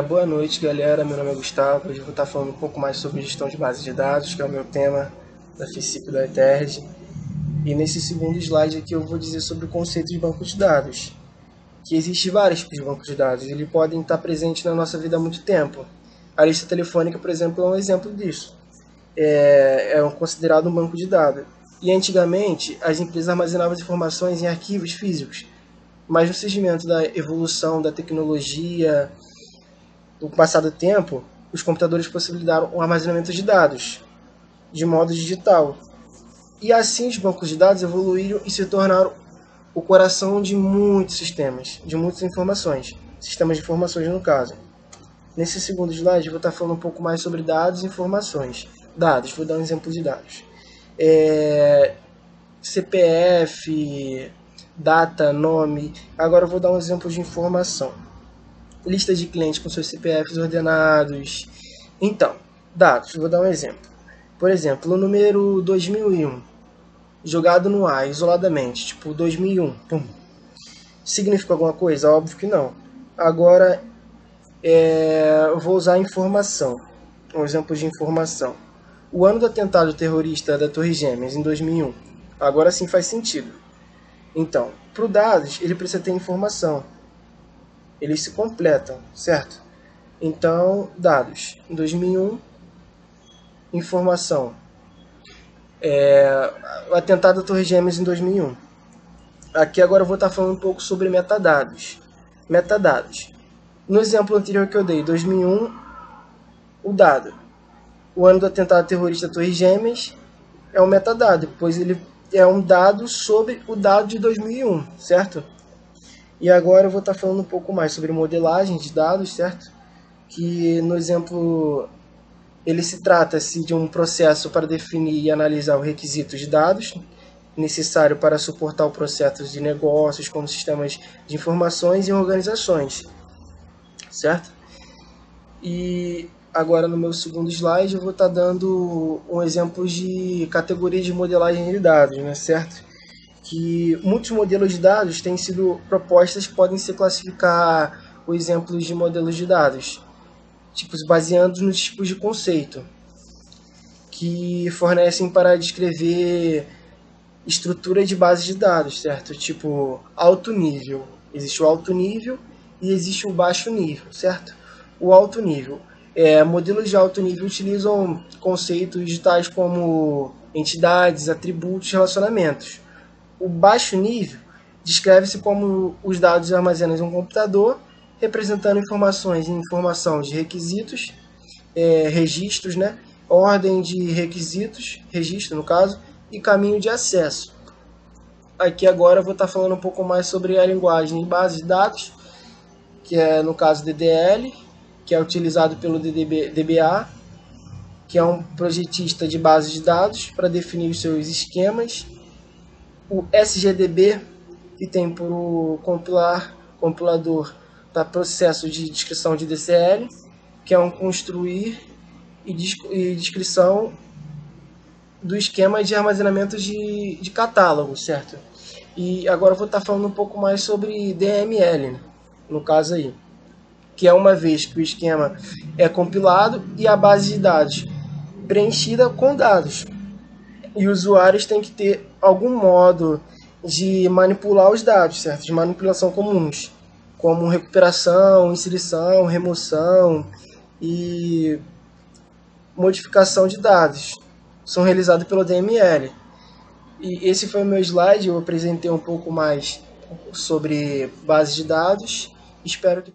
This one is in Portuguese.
Boa noite, galera. Meu nome é Gustavo. Hoje eu vou estar falando um pouco mais sobre gestão de bases de dados, que é o meu tema da FICIP da ETERJ. E nesse segundo slide aqui eu vou dizer sobre o conceito de banco de dados, que existe vários tipos de bancos de dados. Eles podem estar presentes na nossa vida há muito tempo. A lista telefônica, por exemplo, é um exemplo disso. Considerado um banco de dados. E antigamente, as empresas armazenavam as informações em arquivos físicos, mas no surgimento da evolução da tecnologia, no passar do tempo, os computadores possibilitaram o armazenamento de dados de modo digital. E assim os bancos de dados evoluíram e se tornaram o coração de muitos sistemas, de muitas informações, sistemas de informações no caso. Nesse segundo slide eu vou estar falando um pouco mais sobre dados e informações. Dados, vou dar um exemplo de dados. CPF, data, nome. Agora eu vou dar um exemplo de informação. Lista de clientes com seus CPFs ordenados. Então, dados, vou dar um exemplo. Por exemplo, o número 2001, jogado no ar, isoladamente, tipo 2001, pum. Significa alguma coisa? Óbvio que não. Agora, eu vou usar informação, um exemplo de informação. O ano do atentado terrorista da Torre Gêmeas, em 2001. Agora sim faz sentido. Então, para o dados, ele precisa ter informação. Eles se completam, certo? Então, dados. Em 2001, informação. O atentado da Torre Gêmeas em 2001. Aqui agora eu vou estar falando um pouco sobre metadados. Metadados. No exemplo anterior que eu dei, 2001, o dado. O ano do atentado terrorista da Torre Gêmeas é um metadado, pois ele é um dado sobre o dado de 2001, certo? E agora eu vou estar falando um pouco mais sobre modelagem de dados, certo? Que no exemplo ele se trata-se de um processo para definir e analisar os requisitos de dados necessário para suportar o processo de negócios como sistemas de informações e organizações, certo? E agora no meu segundo slide eu vou estar dando um exemplo de categoria de modelagem de dados, né, certo? Que muitos modelos de dados têm sido propostas, podem se classificar os exemplos de modelos de dados, tipos baseados nos tipos de conceito, que fornecem para descrever estrutura de base de dados, certo? Tipo, alto nível. Existe o alto nível e existe o baixo nível, certo? O alto nível. Modelos de alto nível utilizam conceitos tais como entidades, atributos, relacionamentos. O baixo nível descreve-se como os dados armazenados em um computador, representando informações em informação de requisitos, registros, né? Ordem de requisitos, registro no caso, e caminho de acesso. Aqui agora eu vou estar falando um pouco mais sobre a linguagem de base de dados, que é no caso DDL, que é utilizado pelo DBA, que é um projetista de base de dados para definir os seus esquemas. O SGDB, que tem por compilador para processo de descrição de DCL, que é um construir e descrição do esquema de armazenamento de catálogo, certo? E agora eu vou estar falando um pouco mais sobre DML, no caso aí, que é uma vez que o esquema é compilado e a base de dados preenchida com dados. E os usuários têm que ter algum modo de manipular os dados, certo? De manipulação comuns, como recuperação, inserição, remoção e modificação de dados. São realizados pelo DML. E esse foi o meu slide, eu apresentei um pouco mais sobre base de dados. Espero que